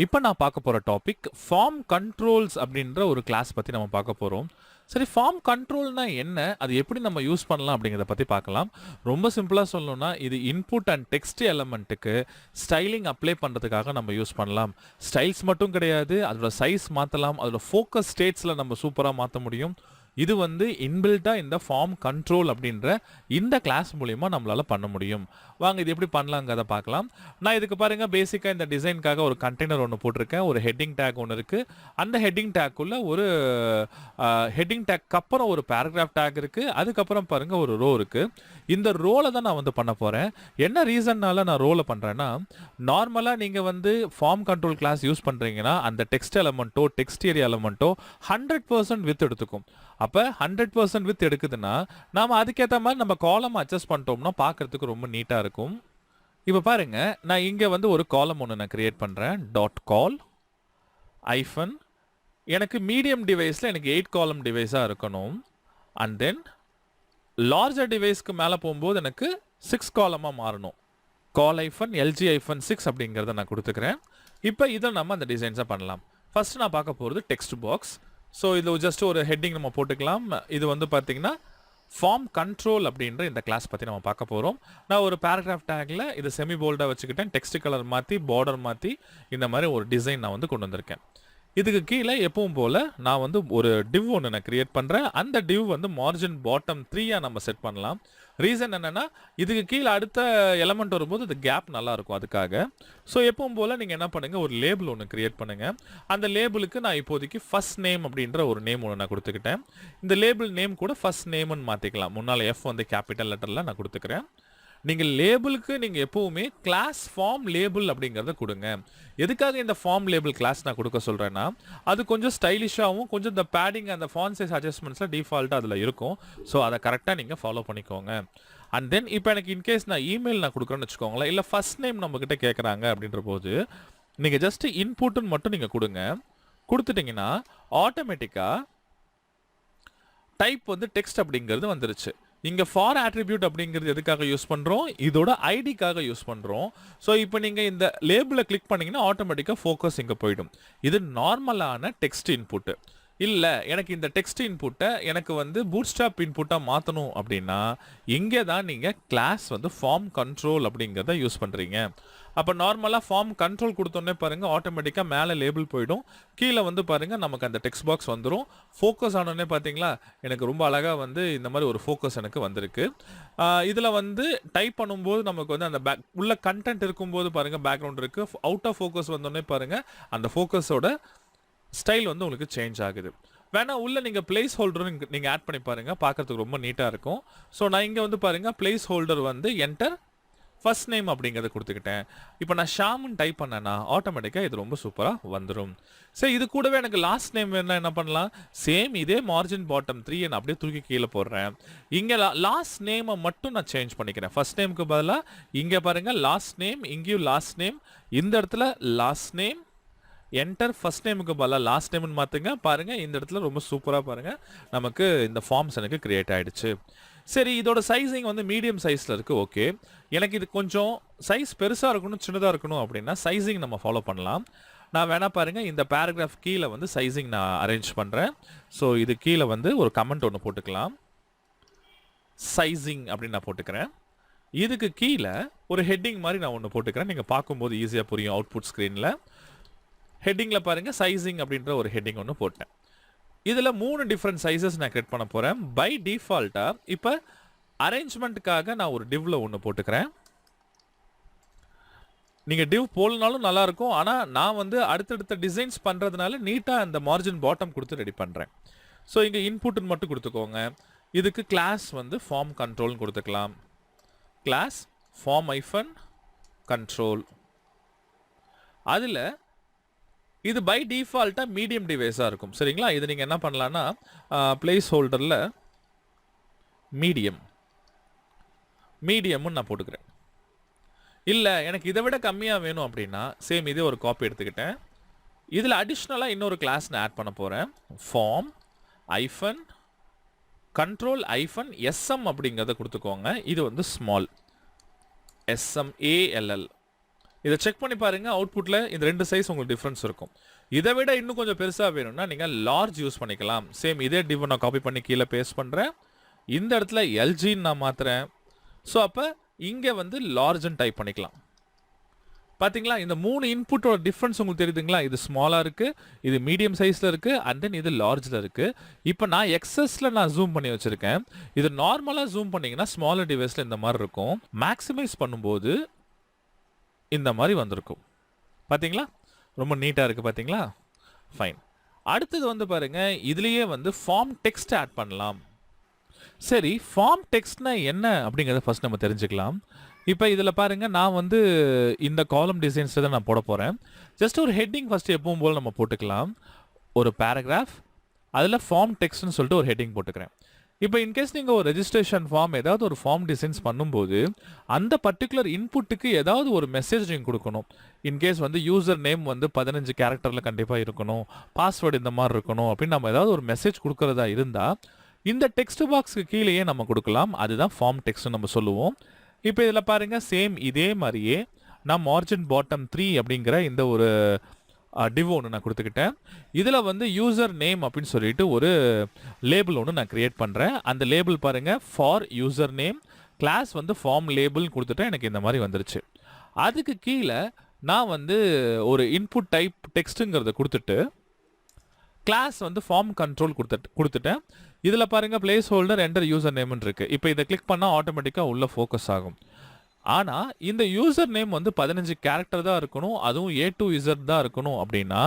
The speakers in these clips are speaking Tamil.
இப்போ நான் பார்க்க போகிற டாபிக் ஃபார்ம் கண்ட்ரோல்ஸ் அப்படின்ற ஒரு கிளாஸ் பற்றி நம்ம பார்க்க போகிறோம். சரி, ஃபார்ம் கண்ட்ரோல்னா என்ன, அது எப்படி நம்ம யூஸ் பண்ணலாம் அப்படிங்கிறத பற்றி பார்க்கலாம். ரொம்ப சிம்பிளாக சொல்லணும்னா இது இன்புட் அண்ட் டெக்ஸ்ட் எலமெண்ட்டுக்கு ஸ்டைலிங் அப்ளை பண்ணுறதுக்காக நம்ம யூஸ் பண்ணலாம். ஸ்டைல்ஸ் மட்டும் கிடையாது, அதோட சைஸ் மாற்றலாம், அதோட ஃபோக்கஸ் ஸ்டேட்ஸில் நம்ம சூப்பராக மாற்ற முடியும். இது வந்து இன்பில்ட்டாக இந்த ஃபார்ம் கண்ட்ரோல் அப்படின்ற இந்த கிளாஸ் மூலிமா நம்மளால் பண்ண முடியும். வாங்க இது எப்படி பண்ணலாங்கிறத பார்க்கலாம். நான் இதுக்கு பாருங்கள், பேசிக்காக இந்த டிசைனுக்காக ஒரு கண்டெய்னர் ஒன்று போட்டிருக்கேன். ஒரு ஹெட்டிங் டேக் ஒன்று இருக்குது. அந்த ஹெட்டிங் டேக்குள்ளே ஒரு ஹெட்டிங் டேக் அப்புறம் ஒரு பேராகிராஃப் டேக் இருக்குது. அதுக்கப்புறம் பாருங்கள் ஒரு ரோ இருக்குது. இந்த ரோலை தான் நான் வந்து பண்ண போகிறேன். என்ன ரீசன்னால நான் ரோலை பண்ணுறேன்னா, நார்மலாக நீங்கள் வந்து ஃபார்ம் கண்ட்ரோல் கிளாஸ் யூஸ் பண்ணுறீங்கன்னா அந்த டெக்ஸ்ட் எலமெண்ட்டோ டெக்ஸ்ட் ஏரியா எலமெண்ட்டோ 100% வித் எடுத்துக்கும். அப்போ 100% வித் எடுக்குதுன்னா நாம் அதுக்கேற்ற மாதிரி நம்ம காலம் அட்ஜஸ்ட் பண்ணிட்டோம்னா பார்க்குறதுக்கு ரொம்ப நீட்டாக இருக்கும். இப்போ பாருங்க, நான் இங்கே வந்து ஒரு காலம் ஒன்று நான் கிரியேட் பண்ணுறேன். டாட் கால் ஐஃபன் எனக்கு மீடியம் டிவைஸில் எனக்கு 8 காலம் டிவைஸாக இருக்கணும். அண்ட் தென் லார்ஜர் டிவைஸ்க்கு மேலே போகும்போது எனக்கு 6 காலமாக மாறணும். கால் ஐஃபன் எல்ஜி ஐஃபன் 6 அப்படிங்கிறத நான் கொடுத்துக்கிறேன். இப்போ இதை நம்ம அந்த டிசைன்ஸாக பண்ணலாம். ஃபஸ்ட்டு நான் பார்க்க போகிறது டெக்ஸ்ட் பாக்ஸ். ஸோ இது ஜஸ்ட் ஒரு ஹெட்டிங் நம்ம போட்டுக்கலாம். இது வந்து பார்த்தீங்கன்னா ஃபார்ம் கண்ட்ரோல் அப்படின்ற இந்த கிளாஸ் பற்றி நம்ம பார்க்க போகிறோம். நான் ஒரு பேராகிராஃப் டேக்கில் இது செமி போல்டாக வச்சுக்கிட்டேன். டெக்ஸ்ட் கலர் மாற்றி பார்டர் மாற்றி இந்த மாதிரி ஒரு டிசைன் நான் வந்து கொண்டு வந்திருக்கேன். இதுக்கு கீழே எப்பவும் போல் நான் வந்து ஒரு டிவ் ஒன்று நான் கிரியேட் பண்ணுறேன். அந்த டிவ் வந்து மார்ஜின் பாட்டம் 3 நம்ம செட் பண்ணலாம். ரீசன் என்னென்னா, இதுக்கு கீழே அடுத்த எலமெண்ட் வரும்போது அது கேப் நல்லாயிருக்கும் அதுக்காக. ஸோ எப்பவும் போல் நீங்கள் என்ன பண்ணுங்கள், ஒரு லேபிள் ஒன்று கிரியேட் பண்ணுங்கள். அந்த லேபிளுக்கு நான் இப்போதைக்கு ஃபர்ஸ்ட் நேம் அப்படின்ற ஒரு நேம் ஒன்று நான் கொடுத்துக்கிட்டேன். இந்த லேபிள் நேம் கூட ஃபர்ஸ்ட் நேம்னு மாற்றிக்கலாம். முன்னால் எஃப் வந்து கேபிட்டல் லெட்டரில் நான் கொடுத்துக்கிறேன். நீங்கள் லேபிளுக்கு நீங்கள் எப்போவுமே கிளாஸ் ஃபார்ம் லேபிள் அப்படிங்கிறத கொடுங்க. எதுக்காக இந்த ஃபார்ம் லேபிள் கிளாஸ் நான் கொடுக்க சொல்கிறேன்னா, அது கொஞ்சம் ஸ்டைலிஷாகவும் கொஞ்சம் இந்த பேடிங் அந்த ஃபாண்ட் சைஸ் அட்ஜஸ்ட்மெண்ட்ஸில் டிஃபால்ட்டாக அதில் இருக்கும். ஸோ அதை கரெக்டாக நீங்கள் ஃபாலோ பண்ணிக்கோங்க. அண்ட் தென் இப்போ எனக்கு இன்கேஸ் நான் இமெயில் நான் கொடுக்குறேன்னு வச்சுக்கோங்களேன், இல்லை ஃபர்ஸ்ட் நேம் நம்மக்கிட்ட கேட்குறாங்க அப்படின்ற போது நீங்கள் ஜஸ்ட்டு இன்புட்டுன்னு மட்டும் நீங்கள் கொடுங்க. கொடுத்துட்டிங்கன்னா ஆட்டோமேட்டிக்காக டைப் வந்து டெக்ஸ்ட் அப்படிங்கிறது வந்துருச்சு. இங்கே ஃபார் ஆட்ரிபியூட் அப்படிங்கிறது எதுக்காக யூஸ் பண்ணுறோம், இதோட ஐடிக்காக யூஸ் பண்ணுறோம். ஸோ இப்போ நீங்கள் இந்த லேபிளை கிளிக் பண்ணிங்கன்னா ஆட்டோமேட்டிக்காக ஃபோக்கஸ் இங்கே போயிடும். இது நார்மலான டெக்ஸ்ட் இன்புட்டு. இல்லை எனக்கு இந்த டெக்ஸ்ட் இன்புட்டை எனக்கு வந்து பூட்ஸ்ட்ராப் இன்புட்டாக மாற்றணும் அப்படின்னா இங்கே தான் நீங்கள் கிளாஸ் வந்து ஃபார்ம் கண்ட்ரோல் அப்படிங்கிறத யூஸ் பண்ணுறீங்க. அப்போ நார்மலாக ஃபார்ம் கண்ட்ரோல் கொடுத்தோன்னே பாருங்கள் ஆட்டோமேட்டிக்காக மேலே லேபிள் போயிடும். கீழே வந்து பாருங்கள் நமக்கு அந்த டெக்ஸ்ட் பாக்ஸ் வந்துடும். ஃபோக்கஸ் ஆனோடனே பார்த்தீங்களா, எனக்கு ரொம்ப அழகாக வந்து இந்த மாதிரி ஒரு ஃபோக்கஸ் எனக்கு வந்திருக்கு. இதில் வந்து டைப் பண்ணும்போது நமக்கு வந்து அந்த உள்ள கண்டென்ட் இருக்கும்போது பாருங்கள் பேக்ரவுண்ட் இருக்குது. அவுட் ஆஃப் ஃபோக்கஸ் வந்தோடனே பாருங்கள் அந்த ஃபோக்கஸோட ஸ்டைல் வந்து உங்களுக்கு சேஞ்ச் ஆகுது. வேணா உள்ள நீங்கள் பிளேஸ் ஹோல்டரும் நீங்கள் ஆட் பண்ணி பாருங்கள், பார்க்குறதுக்கு ரொம்ப நீட்டாக இருக்கும். ஸோ நான் இங்கே வந்து பாருங்கள் பிளேஸ் ஹோல்டர் வந்து என்டர் ஃபர்ஸ்ட் நேம் அப்படிங்கிறத கொடுத்துக்கிட்டேன். இப்போ நான் ஷாம்னு டைப் பண்ணேன்னா ஆட்டோமேட்டிக்காக இது ரொம்ப சூப்பராக வந்துடும். சரி, இது கூடவே எனக்கு லாஸ்ட் நேம் வேணா என்ன பண்ணலாம், சேம் இதே மார்ஜின் பாட்டம் 3 நான் அப்படியே தூக்கி கீழே போடுறேன். இங்கே லாஸ்ட் நேமை மட்டும் நான் சேஞ்ச் பண்ணிக்கிறேன். ஃபர்ஸ்ட் நேமுக்கு பதிலாக இங்கே பாருங்கள் லாஸ்ட் நேம், இங்கேயும் லாஸ்ட் நேம், இந்த இடத்துல லாஸ்ட் நேம் என்டர் ஃபர்ஸ்ட் நேமுக்கு பதிலாக லாஸ்ட் நேம்னு மாற்றுங்க. பாருங்கள் இந்த இடத்துல ரொம்ப சூப்பராக பாருங்கள் நமக்கு இந்த ஃபார்ம்ஸ் எனக்கு கிரியேட் ஆகிடுச்சு. சரி, இதோட சைஸிங் வந்து மீடியம் சைஸில் இருக்குது. ஓகே, எனக்கு இது கொஞ்சம் சைஸ் பெருசாக இருக்கணும் சின்னதாக இருக்கணும் அப்படின்னா சைஸிங் நம்ம ஃபாலோ பண்ணலாம். நான் வேணா பாருங்கள் இந்த பேராகிராஃப் கீழே வந்து சைஸிங் நான் அரேஞ்ச் பண்ணுறேன். ஸோ இது கீழே வந்து ஒரு கமெண்ட் ஒன்று போட்டுக்கலாம், சைஸிங் அப்படின்னு நான் போட்டுக்கிறேன். இதுக்கு கீழே ஒரு ஹெட்டிங் மாதிரி நான் ஒன்று போட்டுக்கிறேன். நீங்கள் பார்க்கும்போது ஈஸியாக புரியும் அவுட்புட் ஸ்க்ரீனில். ஹெட்டிங்கில் பாருங்கள் சைஸிங் அப்படின்ற ஒரு ஹெட்டிங் ஒன்று போட்டேன். இதில் 3 டிஃப்ரெண்ட் சைஸஸ் நான் கிரியேட் பண்ண போகிறேன். பை டிஃபால்ட்டாக இப்போ அரேஞ்ச்மெண்ட்டுக்காக நான் ஒரு டிவ்வில் ஒன்று போட்டுக்கிறேன். நீங்கள் டிவ் போலனாலும் நல்லாயிருக்கும், ஆனால் நான் வந்து அடுத்தடுத்த டிசைன்ஸ் பண்ணுறதுனால நீட்டாக அந்த மார்ஜின் பாட்டம் கொடுத்து ரெடி பண்ணுறேன். ஸோ இங்கே இன்புட்டுன்னு மட்டும் கொடுத்துக்கோங்க. இதுக்கு கிளாஸ் வந்து ஃபார்ம் கண்ட்ரோல்னு கொடுத்துக்கலாம். Class form hyphen control. அதில் இது பை டிஃபால்ட்டாக மீடியம் டிவைஸாக இருக்கும். சரிங்களா, இது நீங்கள் என்ன பண்ணலான்னா பிளேஸ் ஹோல்டரில் மீடியம்னு நான் போட்டுக்கிறேன். இல்லை எனக்கு இதை விட கம்மியாக வேணும் அப்படின்னா சேம் இதே ஒரு காப்பி எடுத்துக்கிட்டேன். இதில் அடிஷ்னலாக இன்னொரு கிளாஸ் நான் ஆட் பண்ண போகிறேன். ஃபார்ம் ஐஃபன் கண்ட்ரோல் ஐஃபன் எஸ்எம் அப்படிங்கிறத கொடுத்துக்கோங்க. இது வந்து ஸ்மால் SMALL. இதை செக் பண்ணி பாருங்க, அவுட்புட்டில் இந்த 2 சைஸ் உங்களுக்கு டிஃப்ரென்ஸ் இருக்கும். இதை விட இன்னும் கொஞ்சம் பெருசாக வேணும்னா நீங்கள் லார்ஜ் யூஸ் பண்ணிக்கலாம். சேம் இதே டிவ் நான் காப்பி பண்ணி கீழே பேஸ்ட் பண்ணுறேன். இந்த இடத்துல எல்ஜின்னு நான் மாற்றுறேன். ஸோ அப்போ இங்கே வந்து லார்ஜ்னு டைப் பண்ணிக்கலாம். பார்த்தீங்களா, இந்த 3 இன்புட்டோட டிஃப்ரென்ஸ் உங்களுக்கு தெரியுதுங்களா? இது ஸ்மாலாக இருக்குது, இது மீடியம் சைஸில் இருக்குது, அண்ட் தென் இது லார்ஜில் இருக்குது. இப்போ நான் எக்ஸஸில் நான் ஜூம் பண்ணி வச்சுருக்கேன். இது நார்மலாக ஜூம் பண்ணிங்கன்னா ஸ்மாலர் டிவைஸில் இந்த மாதிரி இருக்கும். மேக்ஸிமைஸ் பண்ணும்போது இந்த மாதிரி வந்திருக்கும். பார்த்தீங்களா, ரொம்ப நீட்டாக இருக்குது பார்த்தீங்களா? ஃபைன். அடுத்தது வந்து பாருங்கள், இதுலேயே வந்து ஃபார்ம் டெக்ஸ்ட் ஆட் பண்ணலாம். சரி, ஃபார்ம் டெக்ஸ்ட்னா என்ன அப்படிங்கிறத ஃபர்ஸ்ட் நம்ம தெரிஞ்சுக்கலாம். இப்போ இதில் பாருங்கள், நான் வந்து இந்த காலம் டிசைன்ஸில் தான் நான் போட போகிறேன். ஜஸ்ட் ஒரு ஹெட்டிங் ஃபஸ்ட்டு எப்பவும் போல் நம்ம போட்டுக்கலாம். ஒரு பேராகிராஃப், அதில் ஃபார்ம் டெக்ஸ்ட்னு சொல்லிட்டு ஒரு ஹெட்டிங் போட்டுக்கிறேன். இப்போ இன்கேஸ் நீங்கள் ஒரு ரெஜிஸ்ட்ரேஷன் ஃபார்ம் ஏதாவது ஒரு ஃபார்ம் டிசைன்ஸ் பண்ணும்போது அந்த பர்டிகுலர் இன்புட்டுக்கு ஏதாவது ஒரு மெசேஜ் நீங்கள் கொடுக்கணும். இன்கேஸ் வந்து யூசர் நேம் வந்து 15 கேரக்டரில் கண்டிப்பாக இருக்கணும், பாஸ்வேர்டு இந்த மாதிரி இருக்கணும் அப்படின்னு நம்ம ஏதாவது ஒரு மெசேஜ் கொடுக்குறதா இருந்தால் இந்த டெக்ஸ்ட் பாக்ஸுக்கு கீழேயே நம்ம கொடுக்கலாம். அதுதான் ஃபார்ம் டெக்ஸ்ட்னு நம்ம சொல்லுவோம். இப்போ இதில் பாருங்கள், சேம் இதே மாதிரியே நான் மார்ஜின் பாட்டம் 3 அப்படிங்கிற இந்த ஒரு டிவ் ஒன்று நான் கொடுத்துக்கிட்டேன். இதில் வந்து யூசர் நேம் அப்படின்னு சொல்லிட்டு ஒரு லேபிள் ஒன்று நான் க்ரியேட் பண்ணுறேன். அந்த லேபிள் பாருங்கள், ஃபார் யூசர் நேம், கிளாஸ் வந்து ஃபார்ம் லேபிள்னு கொடுத்துட்டேன். எனக்கு இந்த மாதிரி வந்துருச்சு. அதுக்கு கீழே நான் வந்து ஒரு இன்புட் டைப் டெக்ஸ்ட்டுங்கிறத கொடுத்துட்டு கிளாஸ் வந்து ஃபார்ம் கண்ட்ரோல் கொடுத்துட்டேன். இதில் பாருங்கள், பிளேஸ் ஹோல்டர் என்டர் யூசர் நேம்னு இருக்குது. இப்போ இதை கிளிக் பண்ணால் ஆட்டோமேட்டிக்காக உள்ள ஃபோக்கஸ் ஆகும். ஆனால் இந்த யூசர் நேம் வந்து 15 கேரக்டர் தான் இருக்கணும், அதுவும் A to Z தான் இருக்கணும் அப்படின்னா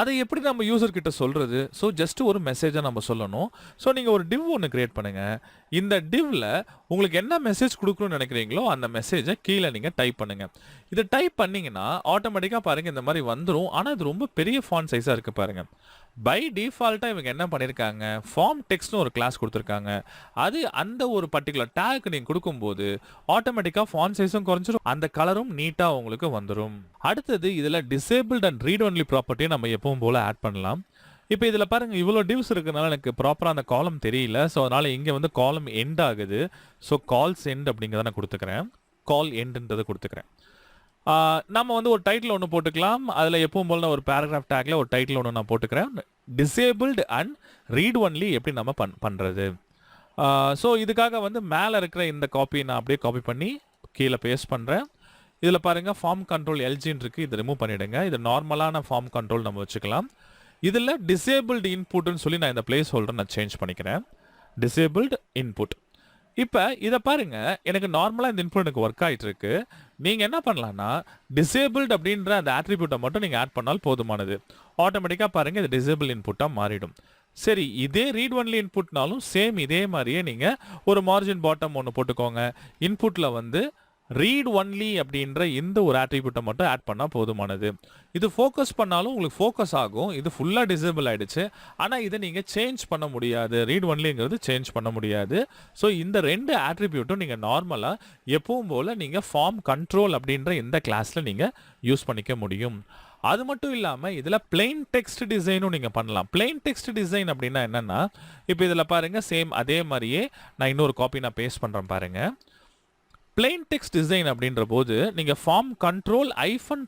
அதை எப்படி நம்ம யூசர் கிட்ட சொல்கிறது? ஸோ ஜஸ்ட் ஒரு மெசேஜை நம்ம சொல்லணும். ஸோ நீங்கள் ஒரு டிவ் ஒன்று கிரியேட் பண்ணுங்கள். இந்த டிவ்வில் உங்களுக்கு என்ன மெசேஜ் கொடுக்கணும்னு நினைக்கிறீங்களோ அந்த மெசேஜை கீழே நீங்கள் டைப் பண்ணுங்கள். இதை டைப் பண்ணிங்கன்னா ஆட்டோமேட்டிக்காக பாருங்கள் இந்த மாதிரி வந்துடும். ஆனால் இது ரொம்ப பெரிய ஃபாண்ட் சைஸாக இருக்குது பாருங்கள். பை டிஃபால்ட்டாக இவங்க என்ன பண்ணியிருக்காங்க, ஃபார்ம் டெக்ஸ்ட்னு ஒரு கிளாஸ் கொடுத்துருக்காங்க. அது அந்த ஒரு பர்டிகுலர் டேக் நீங்கள் கொடுக்கும்போது ஆட்டோமேட்டிக்காக ஃபாண்ட் சைஸும் குறைஞ்சிரும், அந்த கலரும் நீட்டாக உங்களுக்கு வந்துடும். அடுத்தது இதில் டிசேபிள்ட் அண்ட் ரீட் ஒன்லி ப்ராப்பர்ட்டியை நம்ம எப்பவும் போல் ஆட் பண்ணலாம். இப்போ இதில் பாருங்கள், இவ்வளோ டிவ்ஸ் இருக்கிறதுனால எனக்கு ப்ராப்பராக அந்த காலம் தெரியல. ஸோ அதனால் இங்கே வந்து காலம் எண்ட் ஆகுது. ஸோ கால்ஸ் எண்ட் அப்படிங்கிறத நான் கொடுத்துக்கிறேன். கால் எண்டுன்றதை கொடுத்துக்கிறேன். நம்ம வந்து ஒரு டைட்டில் ஒன்று போட்டுக்கலாம். அதில் எப்பவும் போல் ஒரு பேராகிராஃப் டேக்கில் ஒரு டைட்டில் ஒன்று நான் போட்டுக்கிறேன். டிசேபிள்டு அண்ட் ரீட் ஒன்லி எப்படி நம்ம பண்ணுறது. ஸோ இதுக்காக வந்து மேலே இருக்கிற இந்த காப்பி நான் அப்படியே காப்பி பண்ணி கீழே பேஸ்ட் பண்ணுறேன். இதில் பாருங்கள், ஃபார்ம் கண்ட்ரோல் எல்ஜின்னு இருக்குது, இதை ரிமூவ் பண்ணிவிடுங்க. இது நார்மலான ஃபார்ம் கண்ட்ரோல் நம்ம வச்சுக்கலாம். இதில் டிசேபிள்டு இன்புட்னு சொல்லி நான் இந்த பிளேஸ் ஹோல்டர் நான் சேஞ்ச் பண்ணிக்கிறேன். Disabled input. இப்போ இதை பாருங்கள், எனக்கு நார்மலாக இந்த இன்புட் எனக்கு ஒர்க் ஆகிட்டு இருக்கு. நீங்கள் என்ன பண்ணலான்னா, டிசேபிள்டு அப்படின்ற அந்த ஆட்ரிபியூட்டை மட்டும் நீங்கள் ஆட் பண்ணால் போதுமானது. ஆட்டோமேட்டிக்காக பாருங்கள், இது டிசேபிள் இன்புட்டாக மாறிடும். சரி, இதே ரீட் ஒன்லி இன்புட்னாலும் சேம் இதே மாதிரியே நீங்கள் ஒரு மார்ஜின் பாட்டம் ஒன்று போட்டுக்கோங்க. இன்புட்டில் வந்து ரீட் ஒன்லி அப்படின்ற இந்த ஒரு ஆட்ரிபியூட்டை மட்டும் ஆட் பண்ணால் போதுமானது. இது ஃபோக்கஸ் பண்ணாலும் உங்களுக்கு ஃபோக்கஸ் ஆகும். இது ஃபுல்லாக டிசேபிள் ஆகிடுச்சு. ஆனால் இதை நீங்கள் சேஞ்ச் பண்ண முடியாது. ரீட் ஒன்லிங்கிறது சேஞ்ச் பண்ண முடியாது. ஸோ இந்த 2 ஆட்ரிபியூட்டும் நீங்கள் நார்மலாக எப்பவும் போல் நீங்கள் ஃபார்ம் கண்ட்ரோல் அப்படின்ற இந்த கிளாஸில் நீங்கள் யூஸ் பண்ணிக்க முடியும். அது மட்டும் இல்லாமல் இதில் பிளெயின் டெக்ஸ்ட் டிசைனும் நீங்கள் பண்ணலாம். பிளெயின் டெக்ஸ்ட் டிசைன் அப்படின்னா என்னென்னா, இப்போ இதில் பாருங்கள், சேம் அதே மாதிரியே நான் இன்னொரு காப்பி நான் பேஸ்ட் பண்ணுறேன் பாருங்கள். பிளெயின் டெக்ஸ்ட் டிசைன் அப்படின்ற போது நீங்கள் ஃபார்ம் கண்ட்ரோல்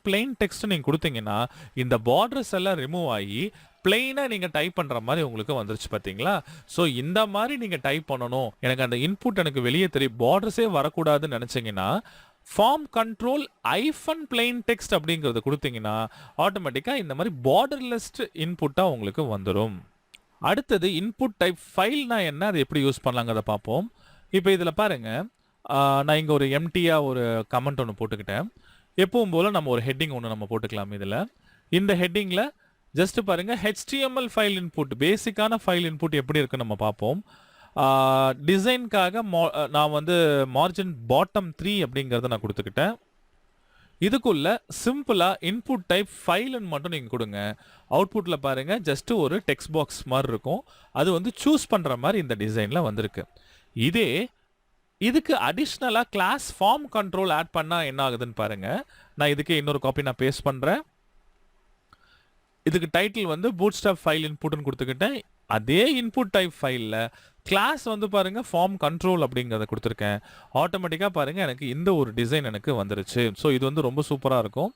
பிளெயின் டெக்ஸ்ட் நீங்கள் கொடுத்தீங்கன்னா இந்த பார்டர்ஸ் எல்லாம் ரிமூவ் ஆகி பிளெயினாக நீங்கள் டைப் பண்ணுற மாதிரி உங்களுக்கு வந்துருச்சு பார்த்தீங்களா? ஸோ இந்த மாதிரி நீங்கள் டைப் பண்ணணும், எனக்கு அந்த இன்புட் எனக்கு வெளியே தெரியும், பார்டர்ஸே வரக்கூடாதுன்னு நினச்சிங்கன்னா ஃபார்ம் கண்ட்ரோல் பிளெயின் டெக்ஸ்ட் அப்படிங்கிறத கொடுத்தீங்கன்னா ஆட்டோமேட்டிக்காக இந்த மாதிரி பார்டர்லெஸ் இன்புட்டாக உங்களுக்கு வந்துடும். அடுத்தது இன்புட் டைப் ஃபைல்னா என்ன, அதை எப்படி யூஸ் பண்ணலாங்கிறத பார்ப்போம். இப்போ இதில் பாருங்கள், நான் இங்கே ஒரு எம்டியாக ஒரு கமெண்ட் ஒன்று போட்டுக்கிட்டேன். எப்பவும் போல் நம்ம ஒரு ஹெட்டிங் ஒன்று நம்ம போட்டுக்கலாம். இதில் இந்த ஹெட்டிங்கில் ஜஸ்ட்டு பாருங்கள், HTML ஃபைல் இன்புட், பேசிக்கான ஃபைல் இன்புட் எப்படி இருக்குன்னு நம்ம பார்ப்போம். டிசைனுக்காக நான் வந்து மார்ஜின் பாட்டம் 3 அப்படிங்கிறத நான் கொடுத்துக்கிட்டேன். இதுக்குள்ள சிம்பிளாக இன்புட் டைப் ஃபைல்னு மட்டும் நீங்கள் கொடுங்க. அவுட்புட்டில் பாருங்கள், ஜஸ்ட்டு ஒரு டெக்ஸ்ட் பாக்ஸ் மாதிரி இருக்கும். அது வந்து சூஸ் பண்ணுற மாதிரி இந்த டிசைனில் வந்திருக்கு. இதுக்கு அடிஷ்னலாக கிளாஸ் ஃபார்ம் கண்ட்ரோல் ஆட் பண்ணால் என்ன ஆகுதுன்னு பாருங்கள். நான் இதுக்கு இன்னொரு காப்பி நான் பேஸ்ட் பண்ணுறேன். இதுக்கு டைட்டில் வந்து பூட்ஸ்ட்ராப் ஃபைல் இன்புட்னு கொடுத்துக்கிட்டேன். அதே இன்புட் டைப் ஃபைல்ல கிளாஸ் வந்து பாருங்க ஃபார்ம் கண்ட்ரோல் அப்படிங்கிறத கொடுத்துருக்கேன். ஆட்டோமேட்டிக்காக பாருங்க எனக்கு இந்த ஒரு டிசைன் எனக்கு வந்துருச்சு. ஸோ இது வந்து ரொம்ப சூப்பராக இருக்கும்.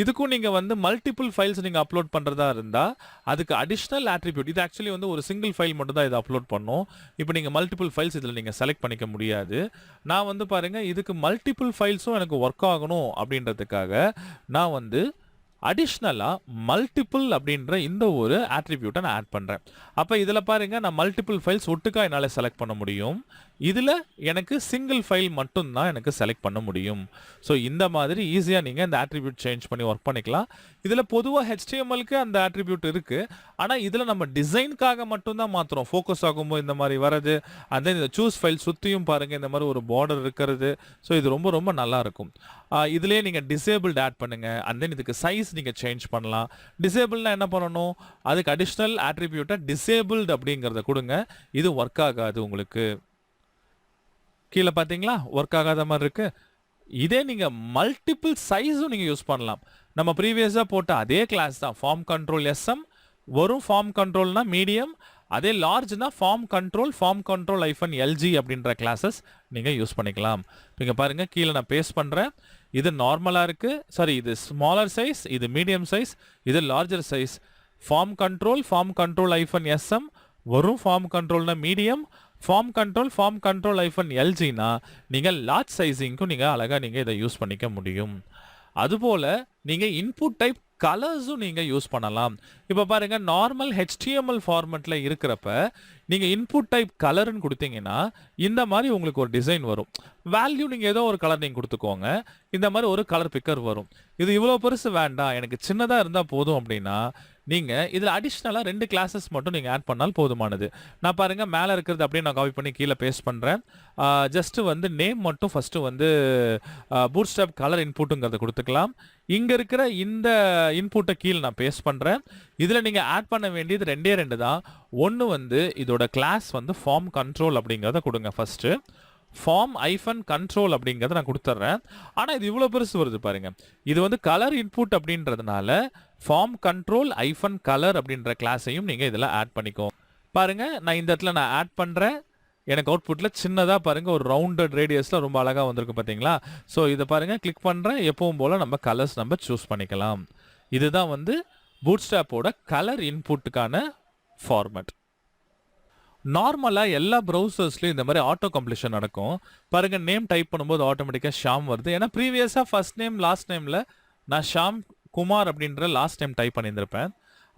இதுக்கும் நீங்க வந்து மல்டிபிள் ஃபைல்ஸ் நீங்க அப்லோட் பண்றதா இருந்தா அதுக்கு அடிஷனல் ஆட்ரிபியூட், இது ஆக்சுவலி வந்து ஒரு சிங்கிள் ஃபைல் மட்டும் தான் இதை அப்லோட் பண்ணும். இப்போ நீங்க மல்டிபிள் ஃபைல்ஸ் இதில் நீங்க செலக்ட் பண்ணிக்க முடியாது. நான் வந்து பாருங்க இதுக்கு மல்டிபிள் ஃபைல்ஸும் எனக்கு ஒர்க் ஆகணும் அப்படின்றதுக்காக நான் வந்து அடிஷ்னலா மல்டிபிள் அப்படின்ற இந்த ஒரு ஆட்ரிபியூட்டை நான் ஆட் பண்றேன். அப்ப இதுல பாருங்க நான் மல்டிபிள் ஃபைல்ஸ் ஒட்டுக்கா என்னால செலக்ட் பண்ண முடியும். இதுல எனக்கு சிங்கிள் ஃபைல் மட்டும் தான் எனக்கு செலக்ட் பண்ண முடியும். ஸோ இந்த மாதிரி ஈஸியா நீங்க இந்த ஆட்ரிபியூட் சேஞ்ச் பண்ணி ஒர்க் பண்ணிக்கலாம். இதுல பொதுவா HTML-க்கு அந்த ஆட்ரிபியூட் இருக்கு. ஆனா இதுல நம்ம டிசைனுக்காக மட்டும் தான் மாத்துறோம். ஃபோக்கஸ் ஆகும்போது இந்த மாதிரி வரது, அந்த இந்த சூஸ் ஃபைல் சுத்தியும் பாருங்க இந்த மாதிரி ஒரு பார்டர் இருக்கிறது. ஸோ இது ரொம்ப ரொம்ப நல்லா இருக்கும். இதுலயே நீங்க டிசேபிள்ட் ஆட் பண்ணுங்க. அண்ட் தென் இதுக்கு சைஸ் நீங்க சேஞ்ச் பண்ணலாம். டிசேபிள்னா என்ன பண்ணணும், அதுக்கு அடிஷனல் ஆட்ரிபியூட்டை டிசேபிள்ட் அப்படிங்கிறத கொடுங்க. இது ஒர்க் ஆகாது உங்களுக்கு. கீழே பார்த்தீங்களா ஒர்க் ஆகாத மாதிரி இருக்கு. இதே நீங்க மல்டிபிள் சைஸும் நீங்க யூஸ் பண்ணலாம். நம்ம ப்ரீவியஸா போட்ட அதே கிளாஸ் தான் ஃபார்ம் கண்ட்ரோல் SM வரும். ஃபார்ம் கண்ட்ரோல்னா மீடியம், அதே லார்ஜ்னா ஃபார்ம் கண்ட்ரோல் -LG அப்படின்ற கிளாஸஸ் நீங்க யூஸ் பண்ணிக்கலாம். இங்க பாருங்க கீழே நான் பேஸ்ட் பண்றேன். இது நார்மலா இருக்கு, சாரி இது ஸ்மாலர் சைஸ், இது மீடியம் சைஸ், இது larger size. Form control -SM வரும். ஃபார்ம் கண்ட்ரோல்னா மீடியம், ஃபார்ம் கண்ட்ரோல் -LGனா நீங்க லார்ஜ் சைஸிங்க்கும் நீங்க அழகா நீங்க இதை யூஸ் பண்ணிக்க முடியும். அதுபோல நீங்க இன்புட் டைப் கலர்ஸும் நீங்க யூஸ் பண்ணலாம். இப்போ பாருங்க நார்மல் HTML ஃபார்மேட்ல இருக்கிறப்ப நீங்க இன்புட் டைப் கலர்னு கொடுத்தீங்கன்னா இந்த மாதிரி உங்களுக்கு ஒரு டிசைன் வரும். வேல்யூ நீங்க ஏதோ ஒரு கலர் நீங்க கொடுத்துக்கோங்க. இந்த மாதிரி ஒரு கலர் பிக்கர் வரும். இது இவ்வளோ பெருசு வேண்டாம், எனக்கு சின்னதாக இருந்தால் போதும் அப்படின்னா நீங்க இதில் அடிஷ்னலாக 2 கிளாஸஸ் மட்டும் நீங்க ஆட் பண்ணால் போதுமானது. நான் பாருங்க மேலே இருக்கிறது அப்படியே நான் காப்பி பண்ணி கீழே பேஸ்ட் பண்றேன். ஜஸ்ட் வந்து நேம் மட்டும் ஃபர்ஸ்ட் வந்து பூட்ஸ்ட்ராப் கலர் இன்புட்டுங்கிறத கொடுத்துக்கலாம். இங்க இருக்கிற இந்த இன்புட்டை கீழே நான் பேஸ்ட் பண்றேன். இதுல நீங்க ஆட் பண்ண வேண்டியது 2 தான். ஒன்று வந்து இதோட கிளாஸ் வந்து ஃபார்ம் கண்ட்ரோல் அப்படிங்கிறத கொடுங்க. ஃபர்ஸ்ட் ஃபார்ம் -control அப்படிங்கிறத நான் கொடுத்துட்றேன். ஆனால் இது இவ்வளோ பெருசு வருது பாருங்க. இது வந்து கலர் இன்புட் அப்படின்றதுனால ஃபார்ம் கண்ட்ரோல் -color அப்படின்ற கிளாஸையும் நீங்கள் இதில் ஆட் பண்ணிக்கோ. பாருங்க நான் இந்த இடத்துல நான் ஆட் பண்ணுறேன். எனக்கு அவுட்புட்டில் சின்னதாக பாருங்க ஒரு ரவுண்டட் ரேடியஸில் ரொம்ப அழகாக வந்திருக்கு பார்த்தீங்களா. ஸோ இதை பாருங்க கிளிக் பண்ணுறேன். எப்பவும் போல் நம்ம கலர்ஸ் நம்ம சூஸ் பண்ணிக்கலாம். இதுதான் வந்து பூட்ஸ்ட்ராப்போட கலர் இன்புட்டுக்கான ஃபார்மேட். நார்மலாக எல்லா ப்ரௌசர்ஸ்லையும் இந்த மாதிரி ஆட்டோ கம்ப்ளீஷன் நடக்கும். பாருங்க நேம் டைப் பண்ணும்போது ஆட்டோமேட்டிக்காக ஷாம் வருது. ஏன்னா ப்ரீவியஸாக ஃபர்ஸ்ட் நேம் லாஸ்ட் நேமில் நான் ஷாம் குமார் அப்படின்ற லாஸ்ட் நேம் டைப் பண்ணியிருந்திருப்பேன்.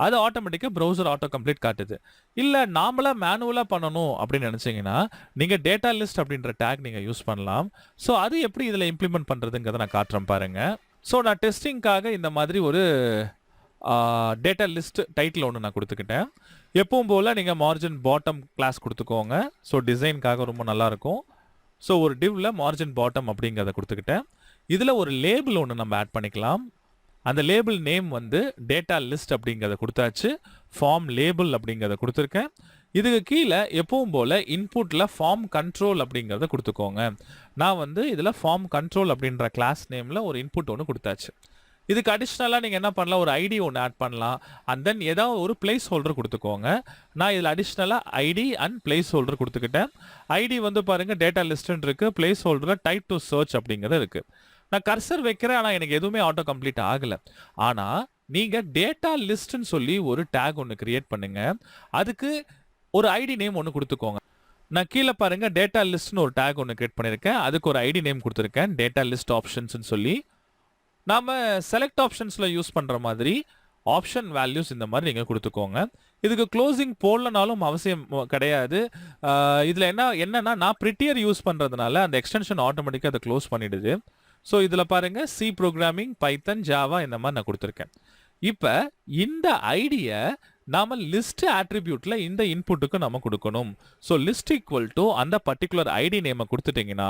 அது ஆட்டோமேட்டிக்காக ப்ரௌசர் ஆட்டோ கம்ப்ளீட் காட்டுது. இல்லை நாமளாக மேனுவலாக பண்ணணும் அப்படின்னு நினச்சிங்கன்னா நீங்கள் டேட்டா லிஸ்ட் அப்படின்ற டேக் நீங்கள் யூஸ் பண்ணலாம். ஸோ அது எப்படி இதில் இம்ப்ளிமெண்ட் பண்ணுறதுங்கிறத நான் காட்டுறேன் பாருங்க. ஸோ நான் டெஸ்டிங்காக இந்த மாதிரி ஒரு டேட்டா லிஸ்ட் டைட்டில் ஒன்று நான் கொடுத்துக்கிட்டேன். எப்பவும் போல் நீங்கள் மார்ஜின் பாட்டம் கிளாஸ் கொடுத்துக்கோங்க. ஸோ டிசைனுக்காக ரொம்ப நல்லாயிருக்கும். ஸோ ஒரு டிவ்வில் மார்ஜின் பாட்டம் அப்படிங்கிறத கொடுத்துக்கிட்டேன். இதில் ஒரு லேபிள் ஒன்று நம்ம ஆட் பண்ணிக்கலாம். அந்த லேபிள் நேம் வந்து டேட்டா லிஸ்ட் அப்படிங்கிறத கொடுத்தாச்சு. ஃபார்ம் லேபிள் அப்படிங்கிறத கொடுத்துருக்கேன். இதுக்கு கீழே எப்பவும் போல் இன்புட்டில் ஃபார்ம் கண்ட்ரோல் அப்படிங்கிறத கொடுத்துக்கோங்க. நான் வந்து இதில் ஃபார்ம் கண்ட்ரோல் அப்படின்ற கிளாஸ் நேமில் ஒரு இன்புட் ஒன்று கொடுத்தாச்சு. இதுக்கு அடிஷ்னலாக நீங்கள் என்ன பண்ணலாம், ஒரு ஐடி ஒன்று ஆட் பண்ணலாம். அண்ட் தென் ஏதாவது ஒரு பிளேஸ் ஹோல்டர் கொடுத்துக்கோங்க. நான் இதில் அடிஷ்னலாக ஐடி அண்ட் பிளேஸ் ஹோல்டர் கொடுத்துக்கிட்டேன். ஐடி வந்து பாருங்கள் டேட்டா லிஸ்ட்டுன்னு இருக்குது. பிளேஸ் ஹோல்டரில் டைப் டு சர்ச் அப்படிங்கிறது இருக்குது. நான் கர்சர் வைக்கிறேன், ஆனால் எனக்கு எதுவுமே ஆட்டோ கம்ப்ளீட் ஆகலை. ஆனால் நீங்கள் டேட்டா லிஸ்ட்டுன்னு சொல்லி ஒரு டேக் ஒன்று கிரியேட் பண்ணுங்க. அதுக்கு ஒரு ஐடி நேம் ஒன்று கொடுத்துக்கோங்க. நான் கீழே பாருங்கள் டேட்டா லிஸ்ட்னு ஒரு டேக் ஒன்று கிரியேட் பண்ணியிருக்கேன். அதுக்கு ஒரு ஐடி நேம் கொடுத்துருக்கேன், டேட்டா லிஸ்ட் ஆப்ஷன்ஸ்னு சொல்லி. நாம் செலக்ட் ஆப்ஷன்ஸில் யூஸ் பண்ணுற மாதிரி ஆப்ஷன் வேல்யூஸ் இந்த மாதிரி நீங்கள் கொடுத்துக்கோங்க. இதுக்கு க்ளோசிங் போடலனாலும் அவசியம் கிடையாது. இதில் என்னன்னா நான் ப்ரிட்டியர் யூஸ் பண்ணுறதுனால அந்த எக்ஸ்டென்ஷன் ஆட்டோமேட்டிக்காக அதை க்ளோஸ் பண்ணிடுது. ஸோ இதில் பாருங்கள் சி ப்ரோக்ராமிங், பைத்தன், ஜாவா இந்த மாதிரி நான் கொடுத்துருக்கேன். இப்போ இந்த ஐடியை நாம லிஸ்ட் ஆட்ரிபியூட்ல இந்த இன்புட்டுக்கு நம்ம கொடுக்கணும். ஸோ லிஸ்ட் ஈக்குவல் டு அந்த பர்டிகுலர் ஐடி நேமை கொடுத்துட்டீங்கன்னா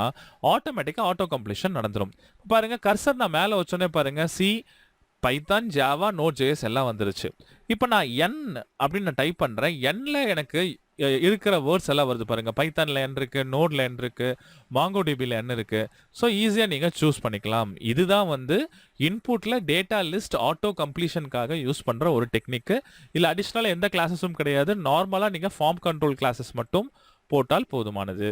ஆட்டோமேட்டிக்காக ஆட்டோ கம்ப்ளீஷன் நடந்துடும். பாருங்க கர்சர் நான் மேலே வச்சோன்னே பாருங்க C, Python, Java, Node JS எல்லாம் வந்துருச்சு. இப்போ நான் என் அப்படின்னு நான் டைப் பண்ணுறேன். எண்ணில் எனக்கு இருக்கிற வேர்ட்ஸ் எல்லாம் வருது பாருங்க. பைத்தான்ல n இருக்கு, நோட்ல n இருக்கு, மாங்கோடிபில n இருக்கு. ஸோ ஈஸியா நீங்க சூஸ் பண்ணிக்கலாம். இதுதான் வந்து இன்புட்ல டேட்டா லிஸ்ட் ஆட்டோ கம்ப்ளீஷனுக்காக யூஸ் பண்ற ஒரு டெக்னிக்கு. இல்ல அடிஷனலா எந்த கிளாஸஸும் கிடையாது. நார்மலா நீங்க ஃபார்ம் கண்ட்ரோல் கிளாஸஸ் மட்டும் போட்டால் போதுமானது.